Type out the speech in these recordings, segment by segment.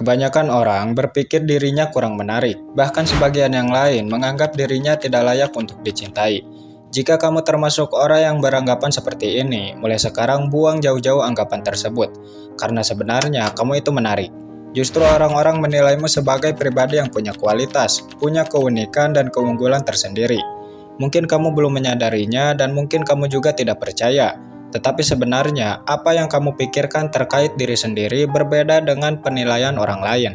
Kebanyakan orang berpikir dirinya kurang menarik, bahkan sebagian yang lain menganggap dirinya tidak layak untuk dicintai. Jika kamu termasuk orang yang beranggapan seperti ini, mulai sekarang buang jauh-jauh anggapan tersebut, karena sebenarnya kamu itu menarik. Justru orang-orang menilaimu sebagai pribadi yang punya kualitas, punya keunikan dan keunggulan tersendiri. Mungkin kamu belum menyadarinya dan mungkin kamu juga tidak percaya. Tetapi sebenarnya, apa yang kamu pikirkan terkait diri sendiri berbeda dengan penilaian orang lain.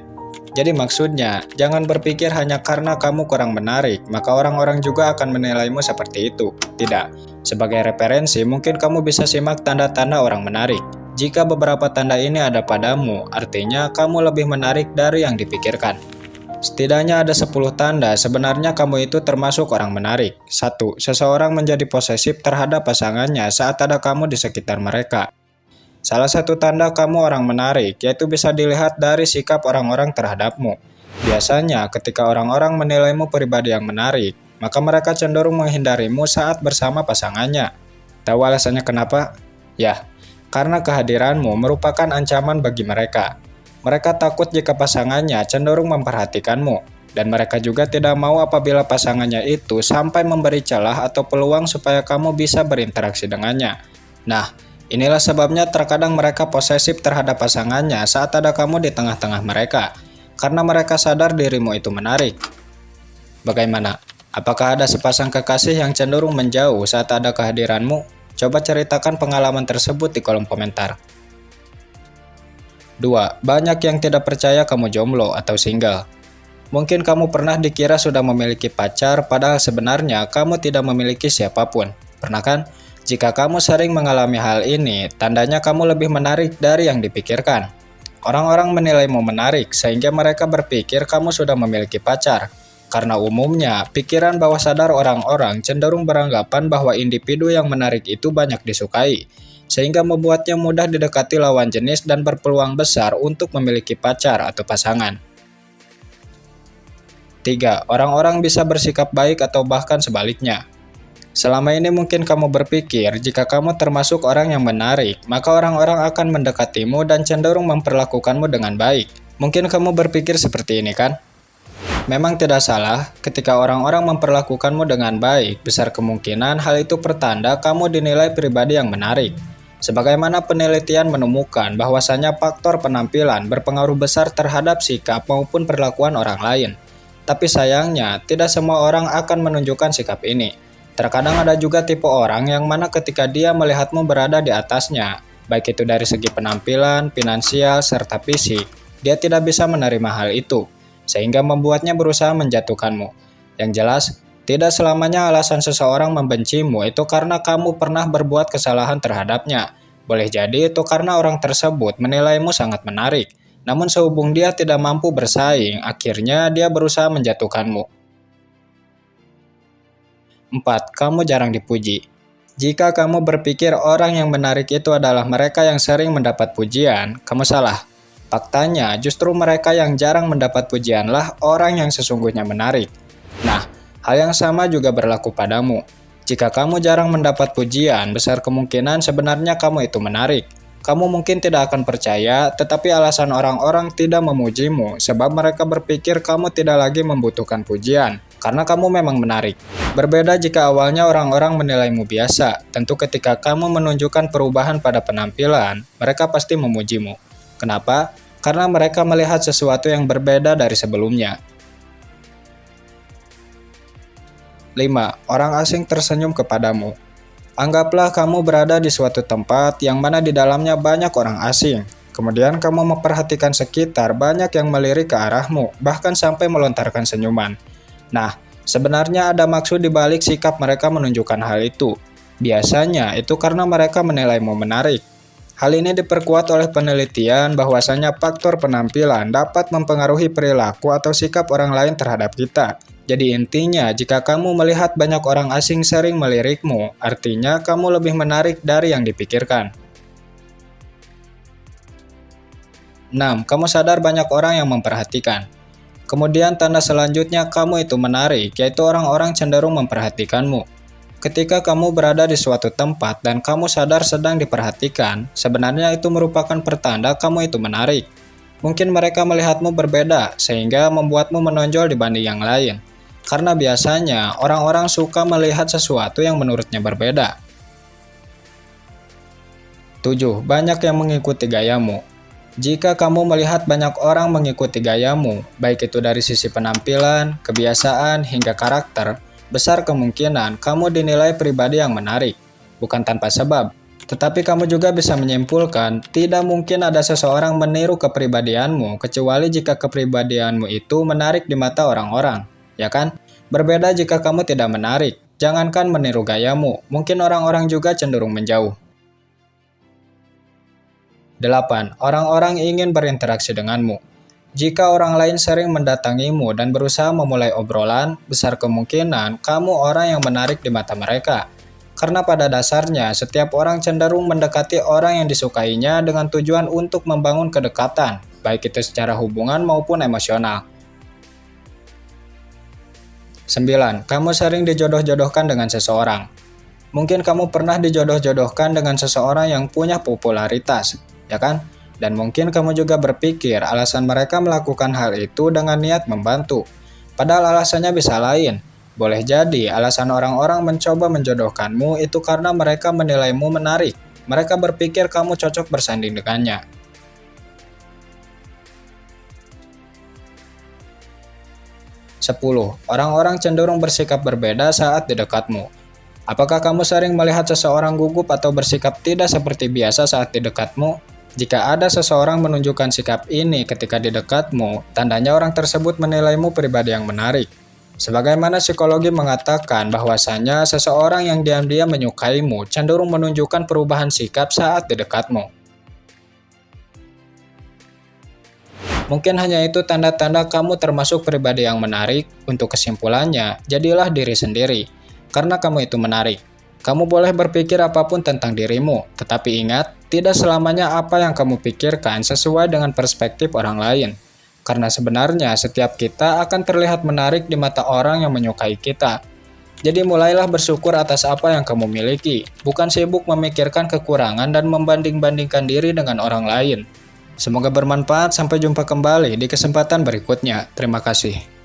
Jadi maksudnya, jangan berpikir hanya karena kamu kurang menarik, maka orang-orang juga akan menilaimu seperti itu. Tidak. Sebagai referensi, mungkin kamu bisa simak tanda-tanda orang menarik. Jika beberapa tanda ini ada padamu, artinya kamu lebih menarik dari yang dipikirkan. Setidaknya ada 10 tanda sebenarnya kamu itu termasuk orang menarik. 1. Seseorang menjadi posesif terhadap pasangannya saat ada kamu di sekitar mereka. Salah satu tanda kamu orang menarik yaitu bisa dilihat dari sikap orang-orang terhadapmu. Biasanya ketika orang-orang menilaimu pribadi yang menarik, maka mereka cenderung menghindarimu saat bersama pasangannya. Tahu alasannya kenapa? Ya, karena kehadiranmu merupakan ancaman bagi mereka. Mereka takut jika pasangannya cenderung memperhatikanmu, dan mereka juga tidak mau apabila pasangannya itu sampai memberi celah atau peluang supaya kamu bisa berinteraksi dengannya. Nah, inilah sebabnya terkadang mereka posesif terhadap pasangannya saat ada kamu di tengah-tengah mereka, karena mereka sadar dirimu itu menarik. Bagaimana? Apakah ada sepasang kekasih yang cenderung menjauh saat ada kehadiranmu? Coba ceritakan pengalaman tersebut di kolom komentar. 2. Banyak yang tidak percaya kamu jomblo atau single. Mungkin kamu pernah dikira sudah memiliki pacar, padahal sebenarnya kamu tidak memiliki siapapun. Pernah kan? Jika kamu sering mengalami hal ini, tandanya kamu lebih menarik dari yang dipikirkan. Orang-orang menilaimu menarik, sehingga mereka berpikir kamu sudah memiliki pacar. Karena umumnya, pikiran bawah sadar orang-orang cenderung beranggapan bahwa individu yang menarik itu banyak disukai, sehingga membuatnya mudah didekati lawan jenis dan berpeluang besar untuk memiliki pacar atau pasangan. 3. Orang-orang bisa bersikap baik atau bahkan sebaliknya. Selama ini mungkin kamu berpikir jika kamu termasuk orang yang menarik, maka orang-orang akan mendekatimu dan cenderung memperlakukanmu dengan baik. Mungkin kamu berpikir seperti ini kan? Memang tidak salah, ketika orang-orang memperlakukanmu dengan baik, besar kemungkinan hal itu pertanda kamu dinilai pribadi yang menarik. Sebagaimana penelitian menemukan bahwasanya faktor penampilan berpengaruh besar terhadap sikap maupun perlakuan orang lain. Tapi sayangnya, tidak semua orang akan menunjukkan sikap ini. Terkadang ada juga tipe orang yang mana ketika dia melihatmu berada di atasnya, baik itu dari segi penampilan, finansial, serta fisik, dia tidak bisa menerima hal itu, sehingga membuatnya berusaha menjatuhkanmu. Yang jelas, tidak selamanya alasan seseorang membencimu itu karena kamu pernah berbuat kesalahan terhadapnya. Boleh jadi itu karena orang tersebut menilaimu sangat menarik, namun sehubung dia tidak mampu bersaing, akhirnya dia berusaha menjatuhkanmu. 4. Kamu jarang dipuji. Jika kamu berpikir orang yang menarik itu adalah mereka yang sering mendapat pujian, kamu salah. Faktanya, justru mereka yang jarang mendapat pujianlah orang yang sesungguhnya menarik. Nah, hal yang sama juga berlaku padamu. Jika kamu jarang mendapat pujian, besar kemungkinan sebenarnya kamu itu menarik. Kamu mungkin tidak akan percaya, tetapi alasan orang-orang tidak memujimu sebab mereka berpikir kamu tidak lagi membutuhkan pujian, karena kamu memang menarik. Berbeda jika awalnya orang-orang menilaimu biasa, tentu ketika kamu menunjukkan perubahan pada penampilan, mereka pasti memujimu. Kenapa? Karena mereka melihat sesuatu yang berbeda dari sebelumnya. 5. Orang asing tersenyum kepadamu. Anggaplah kamu berada di suatu tempat yang mana di dalamnya banyak orang asing. Kemudian kamu memperhatikan sekitar, banyak yang melirik ke arahmu, bahkan sampai melontarkan senyuman. Nah, sebenarnya ada maksud di balik sikap mereka menunjukkan hal itu. Biasanya itu karena mereka menilaimu menarik. Hal ini diperkuat oleh penelitian bahwasanya faktor penampilan dapat mempengaruhi perilaku atau sikap orang lain terhadap kita. Jadi intinya, jika kamu melihat banyak orang asing sering melirikmu, artinya kamu lebih menarik dari yang dipikirkan. 6. Kamu sadar banyak orang yang memperhatikan. Kemudian tanda selanjutnya kamu itu menarik, yaitu orang-orang cenderung memperhatikanmu. Ketika kamu berada di suatu tempat dan kamu sadar sedang diperhatikan, sebenarnya itu merupakan pertanda kamu itu menarik. Mungkin mereka melihatmu berbeda, sehingga membuatmu menonjol dibanding yang lain. Karena biasanya orang-orang suka melihat sesuatu yang menurutnya berbeda. 7. Banyak yang mengikuti gayamu. Jika kamu melihat banyak orang mengikuti gayamu, baik itu dari sisi penampilan, kebiasaan, hingga karakter, besar kemungkinan kamu dinilai pribadi yang menarik, bukan tanpa sebab. Tetapi kamu juga bisa menyimpulkan, tidak mungkin ada seseorang meniru kepribadianmu, kecuali jika kepribadianmu itu menarik di mata orang-orang, ya kan? Berbeda jika kamu tidak menarik, jangankan meniru gayamu, mungkin orang-orang juga cenderung menjauh. 8. Orang-orang ingin berinteraksi denganmu. Jika orang lain sering mendatangimu dan berusaha memulai obrolan, besar kemungkinan kamu orang yang menarik di mata mereka. Karena pada dasarnya, setiap orang cenderung mendekati orang yang disukainya dengan tujuan untuk membangun kedekatan, baik itu secara hubungan maupun emosional. 9. Kamu sering dijodoh-jodohkan dengan seseorang. Mungkin kamu pernah dijodoh-jodohkan dengan seseorang yang punya popularitas, ya kan? Dan mungkin kamu juga berpikir alasan mereka melakukan hal itu dengan niat membantu. Padahal alasannya bisa lain. Boleh jadi alasan orang-orang mencoba menjodohkanmu itu karena mereka menilaimu menarik. Mereka berpikir kamu cocok bersanding dengannya. 10. Orang-orang cenderung bersikap berbeda saat di dekatmu. Apakah kamu sering melihat seseorang gugup atau bersikap tidak seperti biasa saat di dekatmu? Jika ada seseorang menunjukkan sikap ini ketika di dekatmu, tandanya orang tersebut menilaimu pribadi yang menarik. Sebagaimana psikologi mengatakan bahwasanya seseorang yang diam-diam menyukaimu cenderung menunjukkan perubahan sikap saat di dekatmu. Mungkin hanya itu tanda-tanda kamu termasuk pribadi yang menarik. Untuk kesimpulannya, jadilah diri sendiri. Karena kamu itu menarik. Kamu boleh berpikir apapun tentang dirimu, tetapi ingat, tidak selamanya apa yang kamu pikirkan sesuai dengan perspektif orang lain. Karena sebenarnya setiap kita akan terlihat menarik di mata orang yang menyukai kita. Jadi mulailah bersyukur atas apa yang kamu miliki, bukan sibuk memikirkan kekurangan dan membanding-bandingkan diri dengan orang lain. Semoga bermanfaat, sampai jumpa kembali di kesempatan berikutnya. Terima kasih.